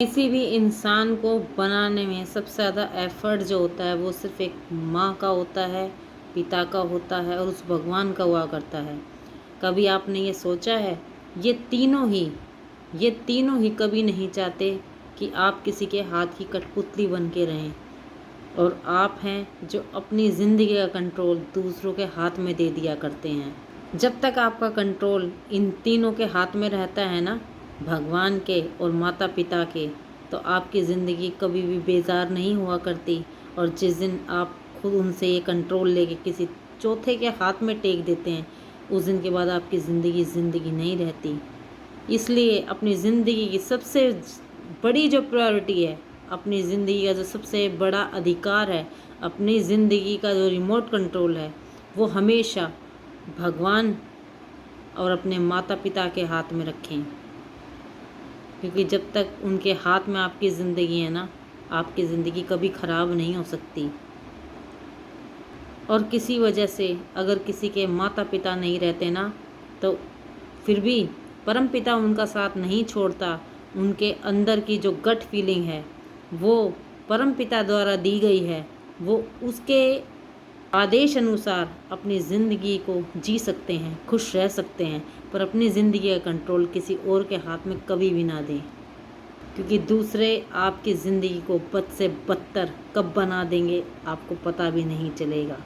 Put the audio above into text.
किसी भी इंसान को बनाने में सबसे ज़्यादा एफ़र्ट जो होता है वो सिर्फ़ एक माँ का होता है, पिता का होता है और उस भगवान का हुआ करता है। कभी आपने ये सोचा है, ये तीनों ही कभी नहीं चाहते कि आप किसी के हाथ की कठपुतली बन के रहें। और आप हैं जो अपनी ज़िंदगी का कंट्रोल दूसरों के हाथ में दे दिया करते हैं। जब तक आपका कंट्रोल इन तीनों के हाथ में रहता है ना, भगवान के और माता पिता के, तो आपकी ज़िंदगी कभी भी बेजार नहीं हुआ करती। और जिस दिन आप खुद उनसे ये कंट्रोल लेके किसी चौथे के हाथ में टेक देते हैं, उस दिन के बाद आपकी ज़िंदगी नहीं रहती। इसलिए अपनी ज़िंदगी की सबसे बड़ी जो प्रायोरिटी है, अपनी ज़िंदगी का जो सबसे बड़ा अधिकार है, अपनी ज़िंदगी का जो रिमोट कंट्रोल है, वो हमेशा भगवान और अपने माता पिता के हाथ में रखें। क्योंकि जब तक उनके हाथ में आपकी ज़िंदगी है ना, आपकी ज़िंदगी कभी ख़राब नहीं हो सकती। और किसी वजह से अगर किसी के माता पिता नहीं रहते ना, तो फिर भी परम पिता उनका साथ नहीं छोड़ता। उनके अंदर की जो गट फीलिंग है, वो परम पिता द्वारा दी गई है, वो उसके आदेश अनुसार अपनी ज़िंदगी को जी सकते हैं, खुश रह सकते हैं। पर अपनी ज़िंदगी का कंट्रोल किसी और के हाथ में कभी भी ना दें, क्योंकि दूसरे आपकी ज़िंदगी को बद से बदतर कब बना देंगे आपको पता भी नहीं चलेगा।